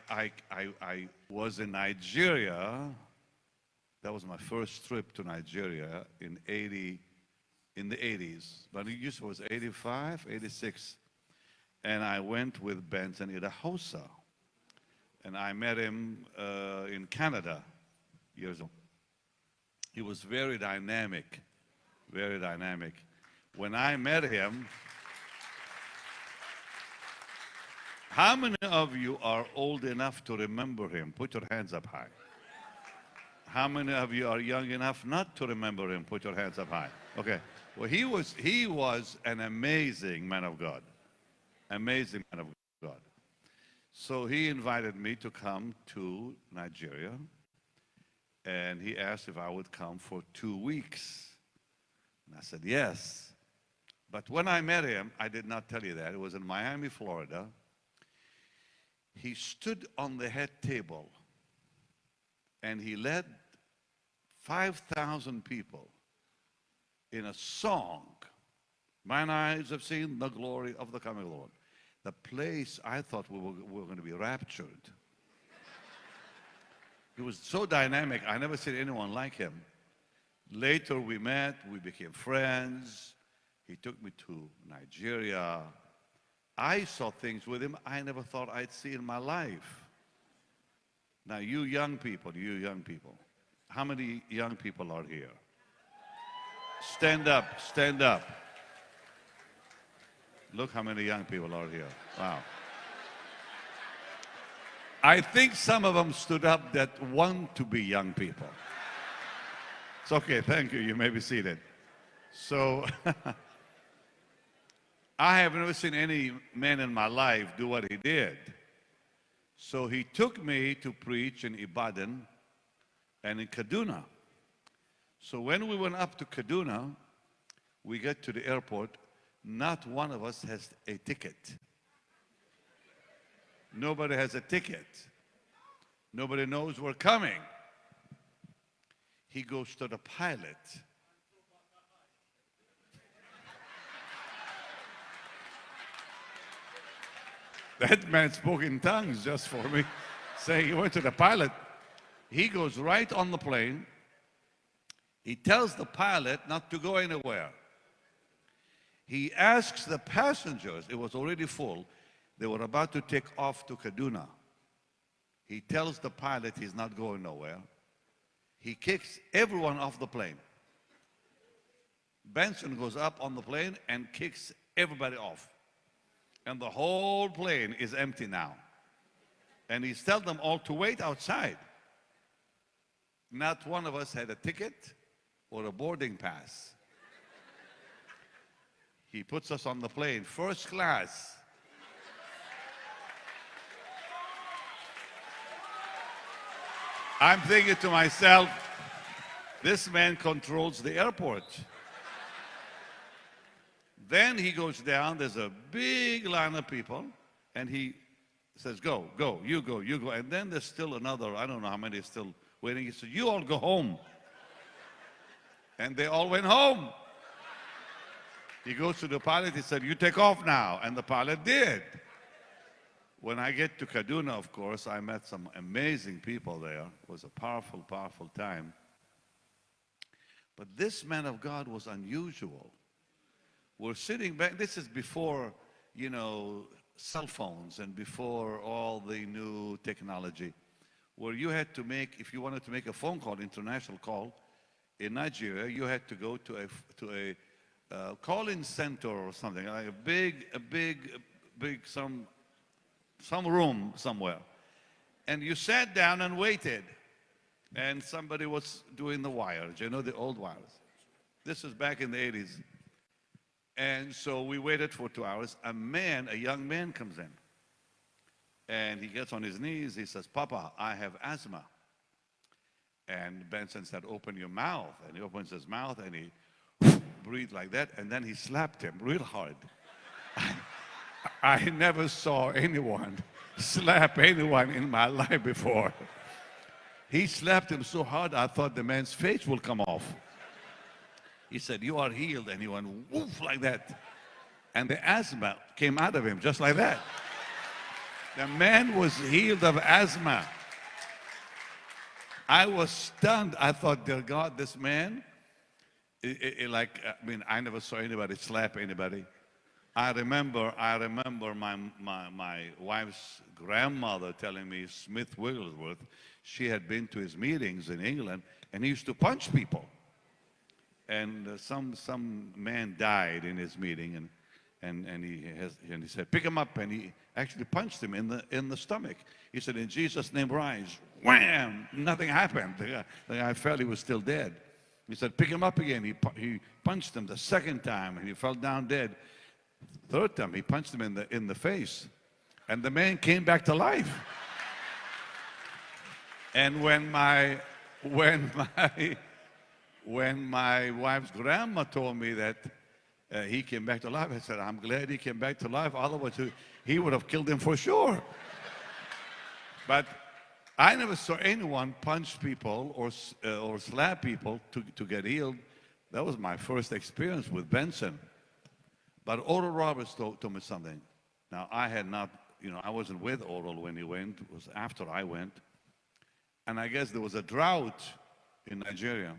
I was in Nigeria. That was my first trip to Nigeria in the 80s. But it was 85, 86. And I went with Benson Idahosa. And I met him in Canada years ago. He was very dynamic, very dynamic. When I met him, how many of you are old enough to remember him? Put your hands up high. How many of you are young enough not to remember him? Put your hands up high. Okay. Well, he was an amazing man of God. Amazing man of God. So he invited me to come to Nigeria, and he asked if I would come for 2 weeks. And I said, yes. But when I met him, I did not tell you that. It was in Miami, Florida. He stood on the head table, and he led 5,000 people in a song. Mine eyes have seen the glory of the coming Lord. The place, I thought we were going to be raptured. He was so dynamic. I never seen anyone like him. Later we met, we became friends. He took me to Nigeria. I saw things with him I never thought I'd see in my life. Now, you young people, how many young people are here? Stand up, stand up. Look how many young people are here. Wow. I think some of them stood up that want to be young people. It's okay, thank you. You may be seated. So, I have never seen any man in my life do what he did. So he took me to preach in Ibadan and in Kaduna. So when we went up to Kaduna, we get to the airport, not one of us has a ticket. Nobody has a ticket. Nobody knows we're coming. He goes to the pilot. That man spoke in tongues just for me, saying he went to the pilot. He goes right on the plane. He tells the pilot not to go anywhere. He asks the passengers, it was already full, they were about to take off to Kaduna. He tells the pilot he's not going nowhere. He kicks everyone off the plane. Benson goes up on the plane and kicks everybody off. And the whole plane is empty now. And he's telling them all to wait outside. Not one of us had a ticket or a boarding pass. He puts us on the plane, first class. I'm thinking to myself, this man controls the airport. Then he goes down, there's a big line of people, and he says, go, go, you go, you go. And then there's still another, I don't know how many is still waiting. He said, you all go home. And they all went home. He goes to the pilot, he said, you take off now. And the pilot did. When I get to Kaduna, of course, I met some amazing people there. It was a powerful, powerful time. But this man of God was unusual. We're sitting back, this is before, you know, cell phones and before all the new technology, where you had to make, if you wanted to make a phone call, international call, in Nigeria, you had to go to a call-in center or something, like a big, some room somewhere. And you sat down and waited. And somebody was doing the wires, you know, the old wires. This is back in the 80s. And so we waited for 2 hours. A young man comes in. And he gets on his knees. He says, Papa, I have asthma. And Benson said, open your mouth. And he opens his mouth and he breathed like that. And then he slapped him real hard. I never saw anyone slap anyone in my life before. He slapped him so hard, I thought the man's face will come off. He said, you are healed. And he went woof like that. And the asthma came out of him just like that. The man was healed of asthma. I was stunned. I thought, dear God, this man, I never saw anybody slap anybody. I remember my wife's grandmother telling me, Smith Wigglesworth, she had been to his meetings in England, and he used to punch people. And some man died in his meeting, and he said, pick him up, and he actually punched him in the stomach. He said, in Jesus' name, rise. Wham! Nothing happened. The guy fell, he was still dead. He said, pick him up again. He punched him the second time, and he fell down dead. Third time, he punched him in the face, and the man came back to life. And when my wife's grandma told me that he came back to life, I said, I'm glad he came back to life. Otherwise, he would have killed him for sure. But I never saw anyone punch people or slap people to get healed. That was my first experience with Benson. But Oral Roberts told me something. Now, I had not, I wasn't with Oral when he went. It was after I went. And I guess there was a drought in Nigeria.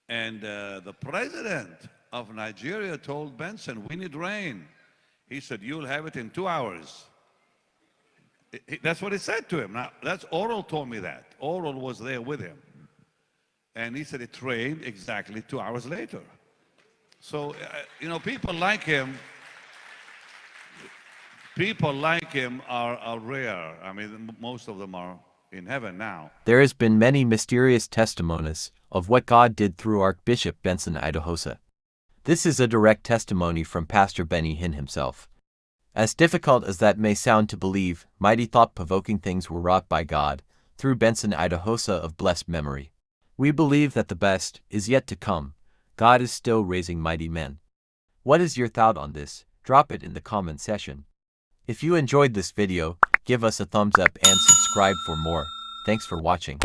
And the president of Nigeria told Benson, we need rain. He said, you'll have it in 2 hours. That's what he said to him. Now, that's Oral told me that. Oral was there with him. And he said it rained exactly 2 hours later. So, people like him are rare. I mean, most of them are in heaven now. There has been many mysterious testimonies of what God did through Archbishop Benson Idahosa. This is a direct testimony from Pastor Benny Hinn himself. As difficult as that may sound to believe, mighty thought-provoking things were wrought by God through Benson Idahosa of blessed memory. We believe that the best is yet to come. God is still raising mighty men. What is your thought on this? Drop it in the comment section. If you enjoyed this video, give us a thumbs up and subscribe for more. Thanks for watching.